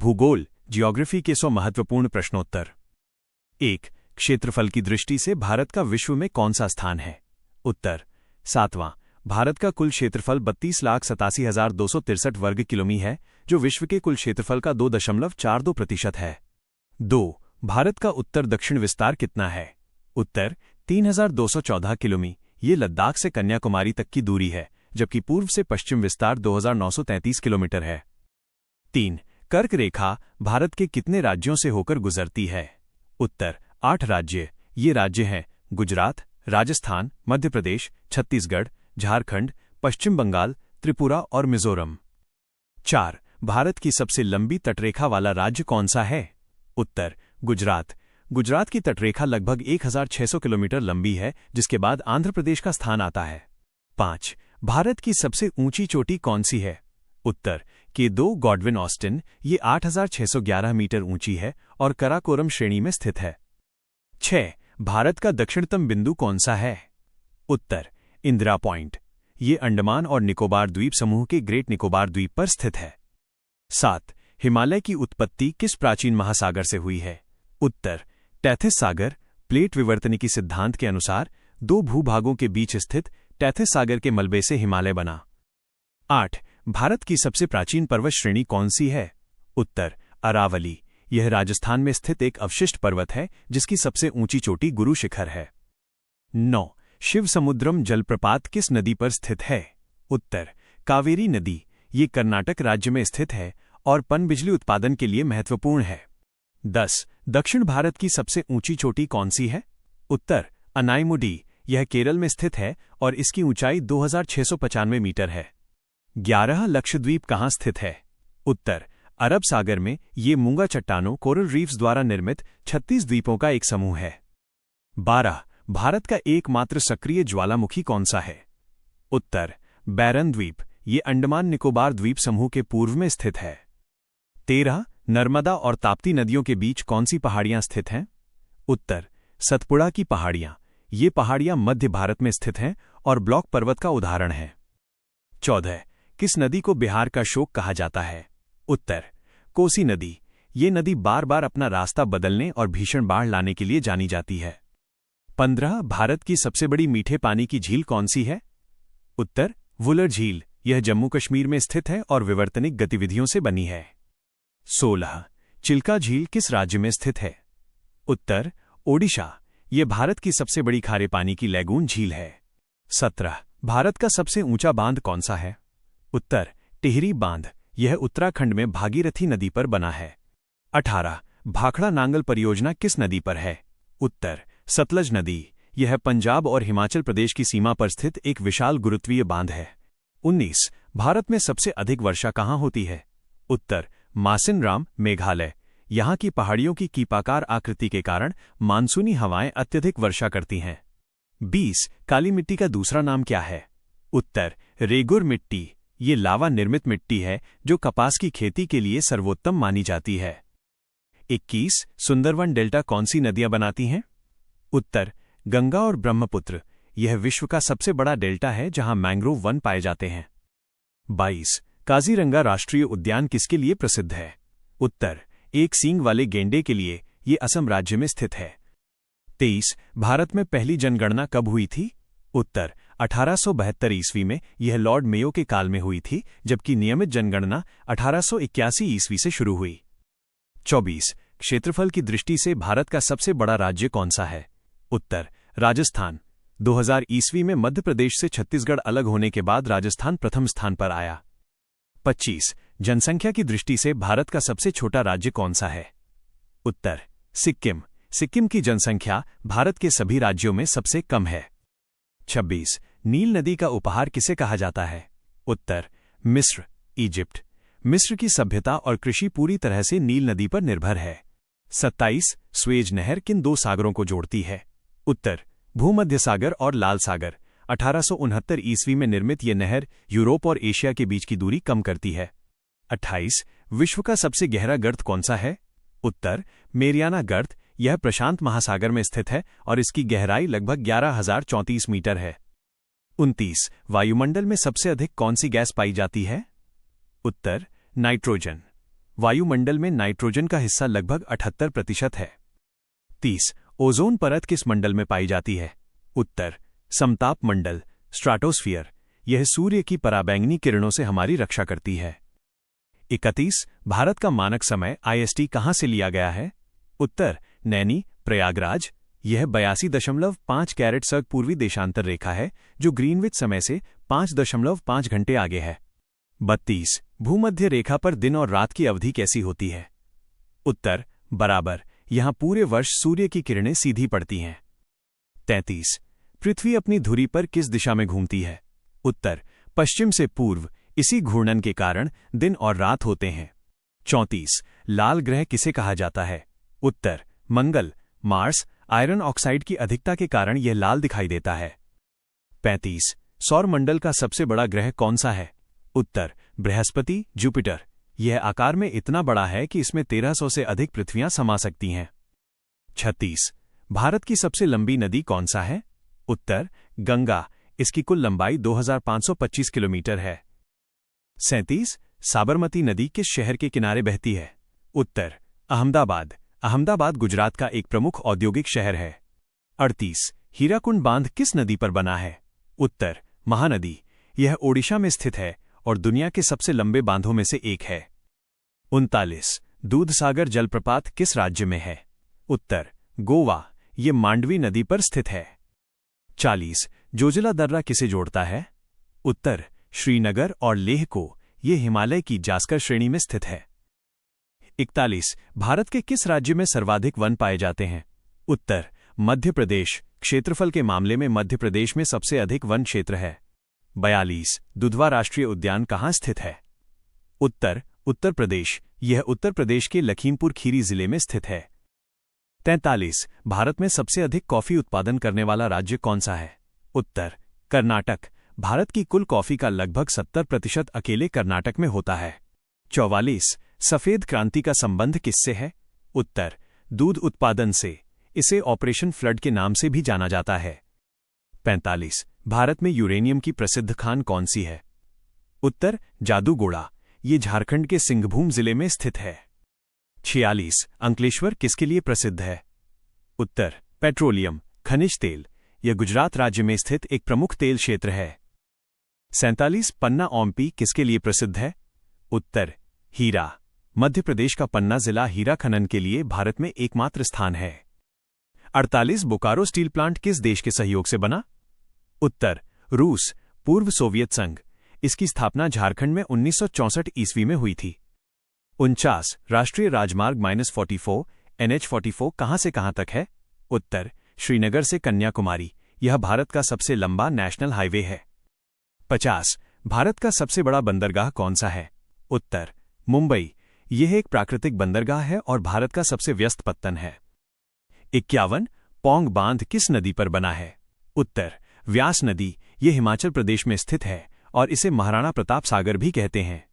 भूगोल जियोग्राफी के 100 महत्वपूर्ण प्रश्नोत्तर। 1. क्षेत्रफल की दृष्टि से भारत का विश्व में कौन सा स्थान है? उत्तर 7वां। भारत का कुल क्षेत्रफल 32,87,263 वर्ग किलोमीटर है, जो विश्व के कुल क्षेत्रफल का 2.42% है। 2. भारत का उत्तर दक्षिण विस्तार कितना है? उत्तर 3,214 किलोमीटर। ये लद्दाख से कन्याकुमारी तक की दूरी है, जबकि पूर्व से पश्चिम विस्तार 2,933 किलोमीटर है। 3. कर्क रेखा भारत के कितने राज्यों से होकर गुजरती है? उत्तर 8 राज्य। ये राज्य हैं गुजरात, राजस्थान, मध्य प्रदेश, छत्तीसगढ़, झारखंड, पश्चिम बंगाल, त्रिपुरा और मिजोरम। 4. भारत की सबसे लंबी तटरेखा वाला राज्य कौन सा है? उत्तर गुजरात। गुजरात की तटरेखा लगभग 1,600 किलोमीटर लंबी है, जिसके बाद आंध्र प्रदेश का स्थान आता है। 5. भारत की सबसे ऊंची चोटी कौन सी है? उत्तर K2 गॉडविन ऑस्टिन। ये 8,611 मीटर ऊंची है और कराकोरम श्रेणी में स्थित है। 6. भारत का दक्षिणतम बिंदु कौन सा है? उत्तर इंदिरा पॉइंट। ये अंडमान और निकोबार द्वीप समूह के ग्रेट निकोबार द्वीप पर स्थित है। 7. हिमालय की उत्पत्ति किस प्राचीन महासागर से हुई है? उत्तर टैथिस सागर। प्लेट विवर्तनिकी सिद्धांत के अनुसार 2 भूभागों के बीच स्थित टैथिस सागर के मलबे से हिमालय बना। 8. भारत की सबसे प्राचीन पर्वत श्रेणी कौन सी है? उत्तर अरावली। यह राजस्थान में स्थित एक अवशिष्ट पर्वत है, जिसकी सबसे ऊंची चोटी गुरु शिखर है। 9. शिव समुद्रम जलप्रपात किस नदी पर स्थित है? उत्तर कावेरी नदी। ये कर्नाटक राज्य में स्थित है और पनबिजली उत्पादन के लिए महत्वपूर्ण है। 10. दक्षिण भारत की सबसे ऊंची चोटी कौन सी है? उत्तर अनाईमुडी। यह केरल में स्थित है और इसकी ऊंचाई 2,695 मीटर है। 11. लक्षद्वीप कहाँ स्थित है? उत्तर अरब सागर में। ये मूंगा चट्टानों कोरल रीफ्स द्वारा निर्मित 36 द्वीपों का एक समूह है। 12. भारत का एकमात्र सक्रिय ज्वालामुखी कौन सा है? उत्तर बैरन द्वीप। ये अंडमान निकोबार द्वीप समूह के पूर्व में स्थित है। 13. नर्मदा और ताप्ती नदियों के बीच कौन सी पहाड़ियां स्थित हैं? उत्तर सतपुड़ा की पहाड़ियां। ये पहाड़ियां मध्य भारत में स्थित हैं और ब्लॉक पर्वत का उदाहरण है। 14. किस नदी को बिहार का शोक कहा जाता है? उत्तर कोसी नदी। ये नदी बार बार अपना रास्ता बदलने और भीषण बाढ़ लाने के लिए जानी जाती है। 15. भारत की सबसे बड़ी मीठे पानी की झील कौन सी है? उत्तर वुलर झील। यह जम्मू कश्मीर में स्थित है और विवर्तनिक गतिविधियों से बनी है। 16. चिल्का झील किस राज्य में स्थित है? उत्तर ओडिशा। यह भारत की सबसे बड़ी खारे पानी की लैगून झील है। 17. भारत का सबसे ऊंचा बांध कौन सा है? उत्तर टिहरी बांध। यह उत्तराखंड में भागीरथी नदी पर बना है। 18. भाखड़ा नांगल परियोजना किस नदी पर है? उत्तर सतलज नदी। यह पंजाब और हिमाचल प्रदेश की सीमा पर स्थित एक विशाल गुरुत्वीय बांध है। 19. भारत में सबसे अधिक वर्षा कहाँ होती है? उत्तर मासिनराम मेघालय। यहाँ की पहाड़ियों की कीपाकार आकृति के कारण मानसूनी हवाएं अत्यधिक वर्षा करती हैं। 20. काली मिट्टी का दूसरा नाम क्या है? उत्तर रेगुर मिट्टी। ये लावा निर्मित मिट्टी है जो कपास की खेती के लिए सर्वोत्तम मानी जाती है। 21. सुंदरवन डेल्टा कौन सी नदियां बनाती हैं? उत्तर गंगा और ब्रह्मपुत्र। यह विश्व का सबसे बड़ा डेल्टा है जहां मैंग्रोव वन पाए जाते हैं। 22. काजीरंगा राष्ट्रीय उद्यान किसके लिए प्रसिद्ध है? उत्तर एक सींग वाले गेंडे के लिए। ये असम राज्य में स्थित है। 23. भारत में पहली जनगणना कब हुई थी? उत्तर 1872 ईस्वी में। यह लॉर्ड मेयो के काल में हुई थी, जबकि नियमित जनगणना 1881 ईस्वी से शुरू हुई। 24. क्षेत्रफल की दृष्टि से भारत का सबसे बड़ा राज्य कौन सा है? उत्तर राजस्थान। 2000 ईस्वी में मध्य प्रदेश से छत्तीसगढ़ अलग होने के बाद राजस्थान प्रथम स्थान पर आया। 25. जनसंख्या की दृष्टि से भारत का सबसे छोटा राज्य कौन सा है? उत्तर सिक्किम। सिक्किम की जनसंख्या भारत के सभी राज्यों में सबसे कम है। 26. नील नदी का उपहार किसे कहा जाता है? उत्तर मिस्र इजिप्ट। मिस्र की सभ्यता और कृषि पूरी तरह से नील नदी पर निर्भर है। 27. स्वेज नहर किन 2 सागरों को जोड़ती है? उत्तर भूमध्य सागर और लाल सागर। 1869 ईस्वी में निर्मित यह नहर यूरोप और एशिया के बीच की दूरी कम करती है। 28. विश्व का सबसे गहरा गर्त कौन सा है? उत्तर मेरियाना गर्त। यह प्रशांत महासागर में स्थित है और इसकी गहराई लगभग 11,034 मीटर है। 29. वायुमंडल में सबसे अधिक कौन सी गैस पाई जाती है? उत्तर नाइट्रोजन। वायुमंडल में नाइट्रोजन का हिस्सा लगभग 78% है। 30 ओजोन परत किस मंडल में पाई जाती है? उत्तर समताप मंडल, स्ट्राटोस्फियर। यह सूर्य की पराबैंगनी किरणों से हमारी रक्षा करती है। 31 भारत का मानक समय IST कहाँ से लिया गया है? उत्तर नैनी, प्रयागराज। यह 82.5 कैरेट सर्ग पूर्वी देशांतर रेखा है जो ग्रीनविच समय से 5.5 घंटे आगे है। 32 भूमध्य रेखा पर दिन और रात की अवधि कैसी होती है? उत्तर बराबर। यहां पूरे वर्ष सूर्य की किरणें सीधी पड़ती हैं। 33 पृथ्वी अपनी धुरी पर किस दिशा में घूमती है? उत्तर पश्चिम से पूर्व। इसी घूर्णन के कारण दिन और रात होते हैं। 34 लाल ग्रह किसे कहा जाता है? उत्तर मंगल, मार्स। आयरन ऑक्साइड की अधिकता के कारण यह लाल दिखाई देता है। 35 सौर मंडल का सबसे बड़ा ग्रह कौन सा है? उत्तर बृहस्पति, जुपिटर। यह आकार में इतना बड़ा है कि इसमें 1300 से अधिक पृथ्वियां समा सकती हैं। 36 भारत की सबसे लंबी नदी कौन सा है? उत्तर गंगा। इसकी कुल लंबाई 2525 किलोमीटर है। 37 साबरमती नदी किस शहर के किनारे बहती है? उत्तर अहमदाबाद। अहमदाबाद गुजरात का एक प्रमुख औद्योगिक शहर है। 38 हीराकुंड बांध किस नदी पर बना है? उत्तर महानदी। यह ओडिशा में स्थित है और दुनिया के सबसे लंबे बांधों में से एक है। 39 दूधसागर जलप्रपात किस राज्य में है? उत्तर गोवा। यह मांडवी नदी पर स्थित है। 40 जोजिला दर्रा किसे जोड़ता है? उत्तर श्रीनगर और लेह को। यह हिमालय की जास्कर श्रेणी में स्थित है। 41 भारत के किस राज्य में सर्वाधिक वन पाए जाते हैं? उत्तर मध्य प्रदेश। क्षेत्रफल के मामले में मध्य प्रदेश में सबसे अधिक वन क्षेत्र है। 42 दुधवा राष्ट्रीय उद्यान कहाँ स्थित है? उत्तर उत्तर प्रदेश। यह उत्तर प्रदेश के लखीमपुर खीरी जिले में स्थित है। 43 भारत में सबसे अधिक कॉफी उत्पादन करने वाला राज्य कौन सा है? उत्तर कर्नाटक। भारत की कुल कॉफी का लगभग 70% अकेले कर्नाटक में होता है। 44 सफेद क्रांति का संबंध किससे है? उत्तर दूध उत्पादन से। इसे ऑपरेशन फ्लड के नाम से भी जाना जाता है। 45 भारत में यूरेनियम की प्रसिद्ध खान कौन सी है? उत्तर जादूगोड़ा। ये झारखंड के सिंहभूम जिले में स्थित है। 46 अंकलेश्वर किसके लिए प्रसिद्ध है? उत्तर पेट्रोलियम, खनिज तेल। यह गुजरात राज्य में स्थित एक प्रमुख तेल क्षेत्र है। 47 पन्ना ओम्पी किसके लिए प्रसिद्ध है? उत्तर हीरा। मध्य प्रदेश का पन्ना जिला हीरा खनन के लिए भारत में एकमात्र स्थान है। 48 बोकारो स्टील प्लांट किस देश के सहयोग से बना? उत्तर रूस, पूर्व सोवियत संघ। इसकी स्थापना झारखंड में 1964 ईस्वी में हुई थी। 49 राष्ट्रीय राजमार्ग -44 NH44 कहां से कहां तक है? उत्तर श्रीनगर से कन्याकुमारी। यह भारत का सबसे लंबा नेशनल हाईवे है। 50 भारत का सबसे बड़ा बंदरगाह कौन सा है? उत्तर मुंबई। यह एक प्राकृतिक बंदरगाह है और भारत का सबसे व्यस्त पत्तन है। 51 पौंग बांध किस नदी पर बना है? उत्तर व्यास नदी। यह हिमाचल प्रदेश में स्थित है और इसे महाराणा प्रताप सागर भी कहते हैं।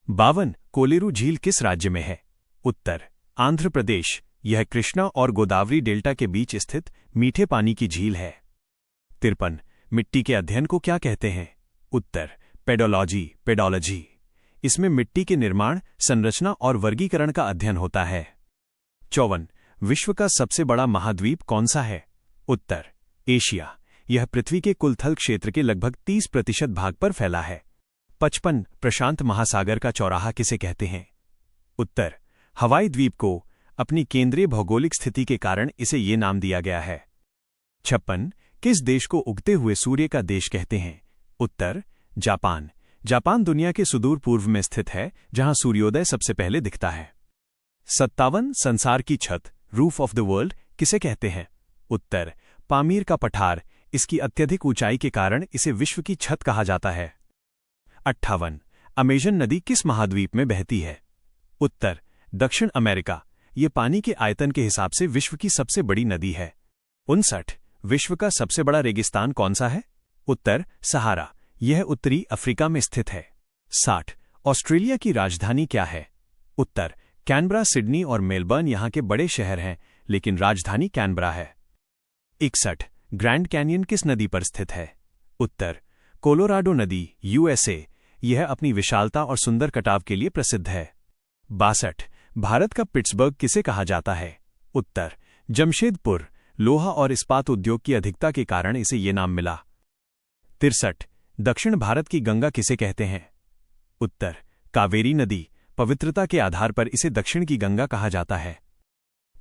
52 कोलेरू झील किस राज्य में है? उत्तर आंध्र प्रदेश। यह कृष्णा और गोदावरी डेल्टा के बीच स्थित मीठे पानी की झील है। 53 मिट्टी के अध्ययन को क्या कहते हैं? उत्तर पेडोलॉजी। इसमें मिट्टी के निर्माण, संरचना और वर्गीकरण का अध्ययन होता है। 54 विश्व का सबसे बड़ा महाद्वीप कौन सा है? उत्तर एशिया। यह पृथ्वी के कुल थल क्षेत्र के लगभग 30% भाग पर फैला है। 55 प्रशांत महासागर का चौराहा किसे कहते हैं? उत्तर हवाई द्वीप को। अपनी केंद्रीय भौगोलिक स्थिति के कारण इसे ये नाम दिया गया है। 56 किस देश को उगते हुए सूर्य का देश कहते हैं? उत्तर जापान। जापान दुनिया के सुदूर पूर्व में स्थित है जहां सूर्योदय सबसे पहले दिखता है। 57 संसार की छत, रूफ ऑफ द वर्ल्ड किसे कहते हैं? उत्तर पामीर का पठार। इसकी अत्यधिक ऊंचाई के कारण इसे विश्व की छत कहा जाता है। 58 अमेजन नदी किस महाद्वीप में बहती है? उत्तर दक्षिण अमेरिका। ये पानी के आयतन के हिसाब से विश्व की सबसे बड़ी नदी है। 59 विश्व का सबसे बड़ा रेगिस्तान कौन सा है? उत्तर सहारा। यह उत्तरी अफ्रीका में स्थित है। 60 ऑस्ट्रेलिया की राजधानी क्या है? उत्तर कैनबरा। सिडनी और मेलबर्न यहां के बड़े शहर हैं, लेकिन राजधानी कैनबरा है। 61 ग्रैंड कैनियन किस नदी पर स्थित है? उत्तर कोलोराडो नदी, USA। यह अपनी विशालता और सुंदर कटाव के लिए प्रसिद्ध है। 62 भारत का पिट्सबर्ग किसे कहा जाता है? उत्तर जमशेदपुर। लोहा और इस्पात उद्योग की अधिकता के कारण इसे ये नाम मिला। 63 दक्षिण भारत की गंगा किसे कहते हैं? उत्तर कावेरी नदी। पवित्रता के आधार पर इसे दक्षिण की गंगा कहा जाता है।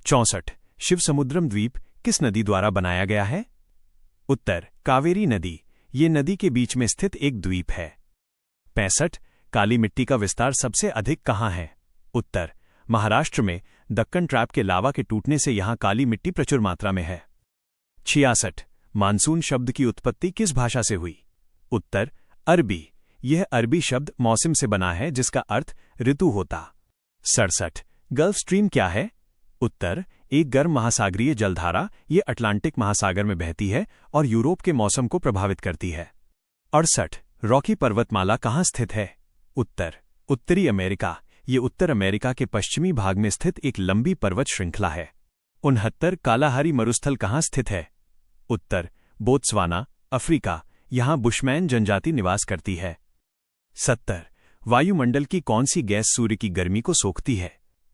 64 शिव समुद्रम द्वीप किस नदी द्वारा बनाया गया है? उत्तर कावेरी नदी। ये नदी के बीच में स्थित एक द्वीप है। 65 काली मिट्टी का विस्तार सबसे अधिक कहाँ है? उत्तर महाराष्ट्र में। दक्कन ट्रैप के लावा के टूटने से यहां काली मिट्टी प्रचुर मात्रा में है। 66 मानसून शब्द की उत्पत्ति किस भाषा से हुई? उत्तर अरबी। यह अरबी शब्द मौसम से बना है जिसका अर्थ ऋतु होता। 67 गल्फ स्ट्रीम क्या है? उत्तर एक गर्म महासागरीय जलधारा। ये अटलांटिक महासागर में बहती है और यूरोप के मौसम को प्रभावित करती है। 68 रॉकी पर्वतमाला कहाँ स्थित है? उत्तर उत्तरी अमेरिका। ये उत्तर अमेरिका के पश्चिमी भाग में स्थित एक लंबी पर्वत श्रृंखला है। 69 कालाहारी मरुस्थल कहाँ स्थित है? उत्तर बोत्सवाना, अफ्रीका। यहां बुशमैन जनजाति निवास करती है। 70 वायुमंडल की कौन सी गैस सूर्य की गर्मी को सोखती है?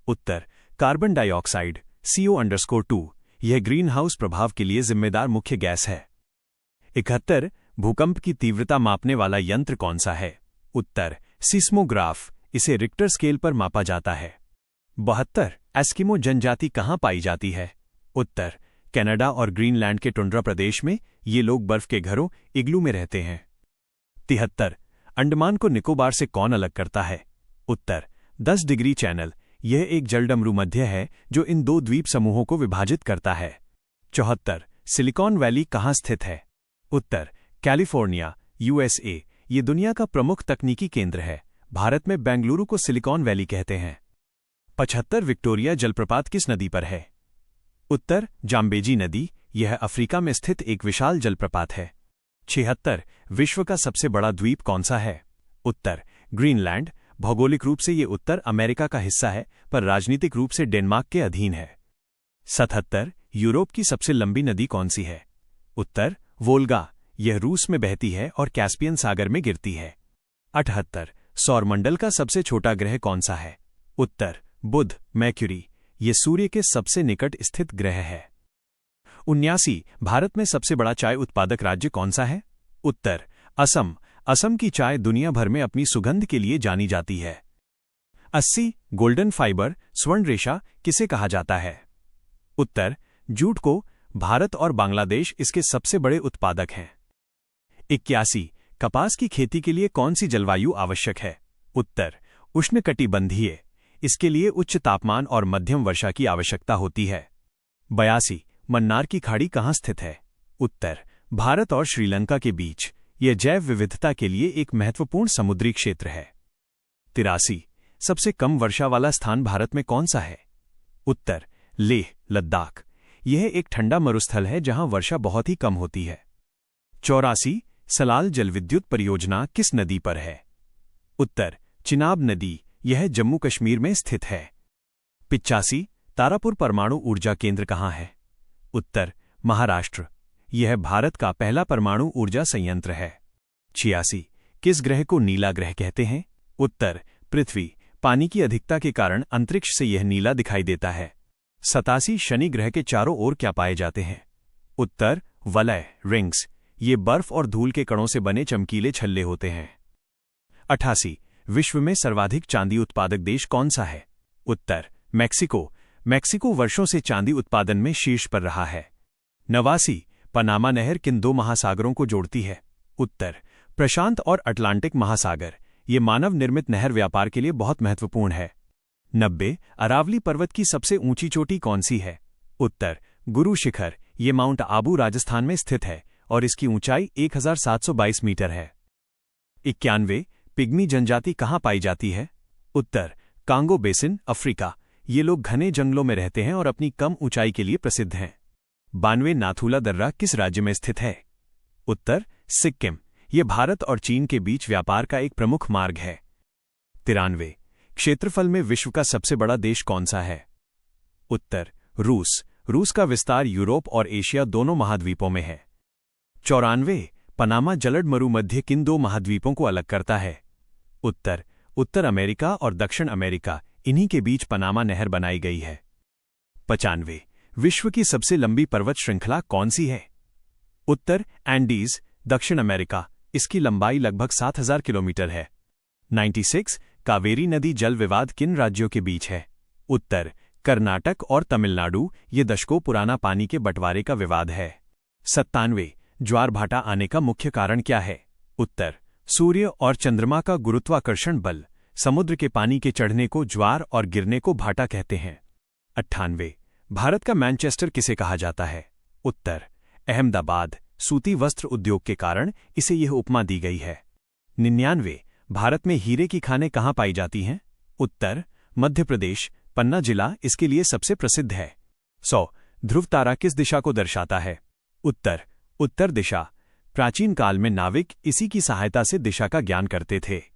उत्तर कार्बन डाइऑक्साइड CO_2। यह ग्रीन हाउस प्रभाव के लिए जिम्मेदार मुख्य गैस है। 71 भूकंप की तीव्रता मापने वाला यंत्र कौन सा है? उत्तर सिस्मोग्राफ। इसे रिक्टर स्केल पर मापा जाता है। 72 एस्किमो जनजाति कहाँ पाई जाती है? उत्तर कनाडा और ग्रीनलैंड के टुंड्रा प्रदेश में। ये लोग बर्फ के घरों इग्लू में रहते हैं। 73 अंडमान को निकोबार से कौन अलग करता है? उत्तर 10 डिग्री चैनल। यह एक जलडमरू मध्य है जो इन दो द्वीप समूहों को विभाजित करता है। 74 सिलिकॉन वैली कहाँ स्थित है? उत्तर कैलिफोर्निया, USA। ये दुनिया का प्रमुख तकनीकी केंद्र है। भारत में बेंगलुरु को सिलिकॉन वैली कहते हैं। 75 विक्टोरिया जलप्रपात किस नदी पर है? उत्तर जाम्बेजी नदी। यह अफ्रीका में स्थित एक विशाल जलप्रपात है। 76 विश्व का सबसे बड़ा द्वीप कौन सा है? उत्तर ग्रीनलैंड। भौगोलिक रूप से ये उत्तर अमेरिका का हिस्सा है पर राजनीतिक रूप से डेनमार्क के अधीन है। 77 यूरोप की सबसे लंबी नदी कौन सी है? उत्तर वोल्गा। यह रूस में बहती है और कैस्पियन सागर में गिरती है। 78 सौरमंडल का सबसे छोटा ग्रह कौन सा है? उत्तर बुध, मैक्यूरी। ये सूर्य के सबसे निकट स्थित ग्रह है। 79 भारत में सबसे बड़ा चाय उत्पादक राज्य कौन सा है? उत्तर असम। असम की चाय दुनिया भर में अपनी सुगंध के लिए जानी जाती है। 80 गोल्डन फाइबर स्वर्ण रेशा किसे कहा जाता है? उत्तर जूट को। भारत और बांग्लादेश इसके सबसे बड़े उत्पादक हैं। 81 कपास की खेती के लिए कौन सी जलवायु आवश्यक है? उत्तर उष्णकटिबंधीय। इसके लिए उच्च तापमान और मध्यम वर्षा की आवश्यकता होती है। 82 मन्नार की खाड़ी कहाँ स्थित है? उत्तर भारत और श्रीलंका के बीच। यह जैव विविधता के लिए एक महत्वपूर्ण समुद्री क्षेत्र है। 83 सबसे कम वर्षा वाला स्थान भारत में कौन सा है? उत्तर लेह, लद्दाख। यह एक ठंडा मरुस्थल है जहां वर्षा बहुत ही कम होती है। 84 सलाल जलविद्युत परियोजना किस नदी पर है? उत्तर चिनाब नदी। यह जम्मू कश्मीर में स्थित है। 85 तारापुर परमाणु ऊर्जा केंद्र कहाँ है? उत्तर महाराष्ट्र। यह भारत का पहला परमाणु ऊर्जा संयंत्र है। 86 किस ग्रह को नीला ग्रह कहते हैं? उत्तर पृथ्वी। पानी की अधिकता के कारण अंतरिक्ष से यह नीला दिखाई देता है। 87 शनि ग्रह के चारों ओर क्या पाए जाते हैं? उत्तर वलय, रिंग्स। ये बर्फ और धूल के कणों से बने चमकीले छल्ले होते हैं। 88 विश्व में सर्वाधिक चांदी उत्पादक देश कौन सा है? उत्तर मैक्सिको। मैक्सिको वर्षों से चांदी उत्पादन में शीर्ष पर रहा है। 89 पनामा नहर किन दो महासागरों को जोड़ती है? उत्तर प्रशांत और अटलांटिक महासागर। ये मानव निर्मित नहर व्यापार के लिए बहुत महत्वपूर्ण है। 90 अरावली पर्वत की सबसे ऊंची चोटी कौन सी है? उत्तर गुरु शिखर। ये माउंट आबू राजस्थान में स्थित है और इसकी ऊंचाई 1722 मीटर है। 91 पिग्मी जनजाति कहाँ पाई जाती है? उत्तर कांगो बेसिन, अफ्रीका। ये लोग घने जंगलों में रहते हैं और अपनी कम ऊंचाई के लिए प्रसिद्ध हैं। 92 नाथुला दर्रा किस राज्य में स्थित है? उत्तर सिक्किम। ये भारत और चीन के बीच व्यापार का एक प्रमुख मार्ग है। 93 क्षेत्रफल में विश्व का सबसे बड़ा देश कौन सा है? उत्तर रूस। रूस का विस्तार यूरोप और एशिया दोनों महाद्वीपों में है। 94 पनामा जलड मरुमध्य किन दो महाद्वीपों को अलग करता है? उत्तर उत्तर अमेरिका और दक्षिण अमेरिका। इन्हीं के बीच पनामा नहर बनाई गई है। 95 विश्व की सबसे लंबी पर्वत श्रृंखला कौन सी है? उत्तर एंडीज, दक्षिण अमेरिका, इसकी लंबाई लगभग 7000 किलोमीटर है। 96 कावेरी नदी जल विवाद किन राज्यों के बीच है? उत्तर कर्नाटक और तमिलनाडु, ये दशकों पुराना पानी के बंटवारे का विवाद है। 97 ज्वार भाटा आने का मुख्य कारण क्या है? उत्तर सूर्य और चंद्रमा का गुरुत्वाकर्षण बल। समुद्र के पानी के चढ़ने को ज्वार और गिरने को भाटा कहते हैं। 98 भारत का मैनचेस्टर किसे कहा जाता है? उत्तर अहमदाबाद, सूती वस्त्र उद्योग के कारण इसे यह उपमा दी गई है। 99 भारत में हीरे की खानें कहाँ पाई जाती हैं? उत्तर मध्य प्रदेश, पन्ना जिला इसके लिए सबसे प्रसिद्ध है। 100 ध्रुव तारा किस दिशा को दर्शाता है? उत्तर उत्तर दिशा। प्राचीन काल में नाविक इसी की सहायता से दिशा का ज्ञान करते थे।